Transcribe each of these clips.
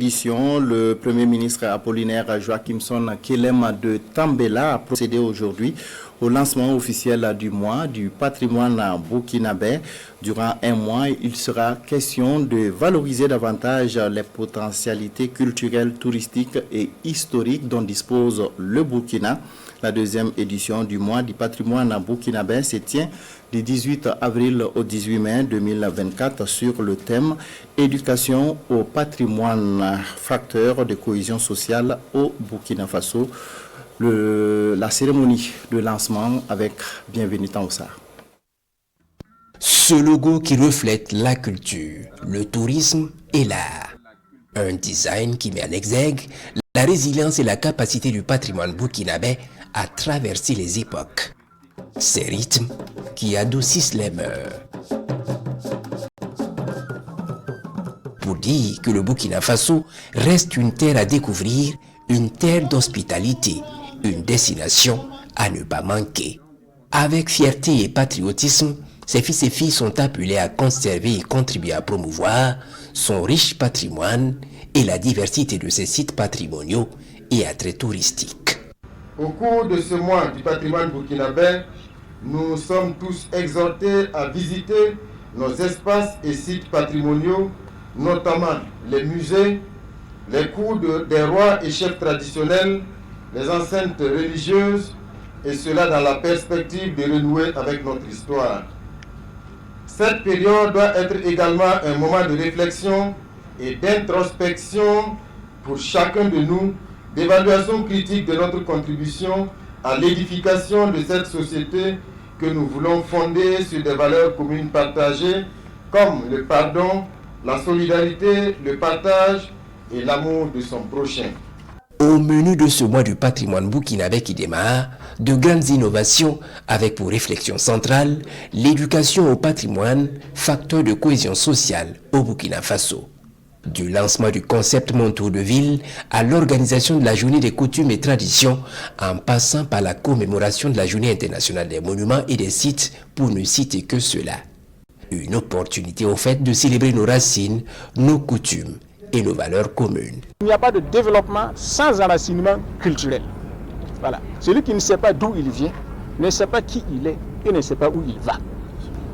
Le Premier ministre Apollinaire Joachimson Kelem de Tambela a procédé aujourd'hui au lancement officiel du mois du patrimoine burkinabé. Durant un mois, il sera question de valoriser davantage les potentialités culturelles, touristiques et historiques dont dispose le Burkina. La deuxième édition du mois du patrimoine burkinabé se tient du 18 avril au 18 mai 2024 sur le thème « Éducation au patrimoine, facteur de cohésion sociale au Burkina Faso ». La cérémonie de lancement avec Bienvenue Taoussar. Ce logo qui reflète la culture, le tourisme et l'art. Un design qui met en exergue la résilience et la capacité du patrimoine burkinabé à traverser les époques. Ces rythmes qui adoucissent les mœurs. Pour dire que le Burkina Faso reste une terre à découvrir, une terre d'hospitalité, une destination à ne pas manquer. Avec fierté et patriotisme, ses fils et filles sont appelés à conserver et contribuer à promouvoir son riche patrimoine et la diversité de ses sites patrimoniaux et attraits touristiques. Au cours de ce mois du patrimoine burkinabé, nous sommes tous exhortés à visiter nos espaces et sites patrimoniaux, notamment les musées, les cours des rois et chefs traditionnels, les enceintes religieuses, et cela dans la perspective de renouer avec notre histoire. Cette période doit être également un moment de réflexion et d'introspection pour chacun de nous, d'évaluation critique de notre contribution à l'édification de cette société que nous voulons fonder sur des valeurs communes partagées comme le pardon, la solidarité, le partage et l'amour de son prochain. Au menu de ce mois du patrimoine burkinabé qui démarre, de grandes innovations avec pour réflexion centrale l'éducation au patrimoine, facteur de cohésion sociale au Burkina Faso. Du lancement du concept Mon Tour de Ville à l'organisation de la journée des coutumes et traditions, en passant par la commémoration de la journée internationale des monuments et des sites, pour ne citer que cela. Une opportunité au fait de célébrer nos racines, nos coutumes et nos valeurs communes. Il n'y a pas de développement sans enracinement culturel. Voilà. Celui qui ne sait pas d'où il vient, ne sait pas qui il est et ne sait pas où il va.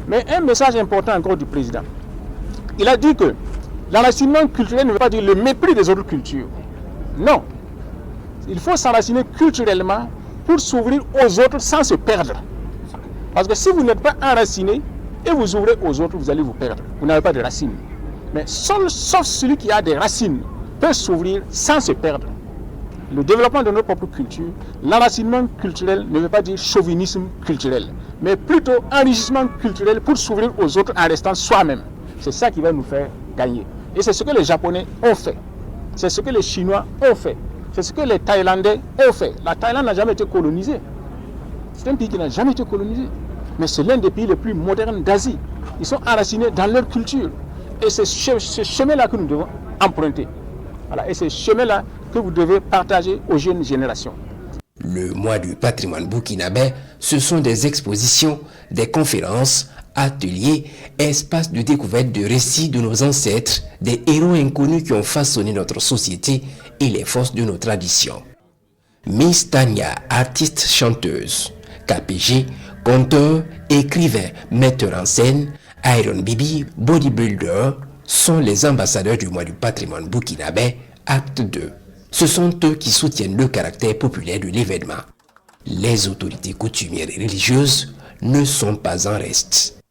Mais un message important encore du président. Il a dit que l'enracinement culturel ne veut pas dire le mépris des autres cultures. Non. Il faut s'enraciner culturellement pour s'ouvrir aux autres sans se perdre. Parce que si vous n'êtes pas enraciné et vous ouvrez aux autres, vous allez vous perdre. Vous n'avez pas de racines. Mais sauf celui qui a des racines peut s'ouvrir sans se perdre. Le développement de notre propre culture, l'enracinement culturel ne veut pas dire chauvinisme culturel, mais plutôt enrichissement culturel pour s'ouvrir aux autres en restant soi-même. C'est ça qui va nous faire gagner. Et c'est ce que les Japonais ont fait. C'est ce que les Chinois ont fait. C'est ce que les Thaïlandais ont fait. La Thaïlande n'a jamais été colonisée. C'est un pays qui n'a jamais été colonisé. Mais c'est l'un des pays les plus modernes d'Asie. Ils sont enracinés dans leur culture. Et c'est ce chemin-là que nous devons emprunter. Voilà. Et c'est ce chemin-là que vous devez partager aux jeunes générations. Le mois du patrimoine burkinabé, ce sont des expositions, des conférences, ateliers, espaces de découverte de récits de nos ancêtres, des héros inconnus qui ont façonné notre société et les forces de nos traditions. Miss Tania, artiste chanteuse, KPG, conteur, écrivain, metteur en scène, Iron Bibi, bodybuilder, sont les ambassadeurs du mois du patrimoine burkinabé, acte 2. Ce sont eux qui soutiennent le caractère populaire de l'événement. Les autorités coutumières et religieuses ne sont pas en reste.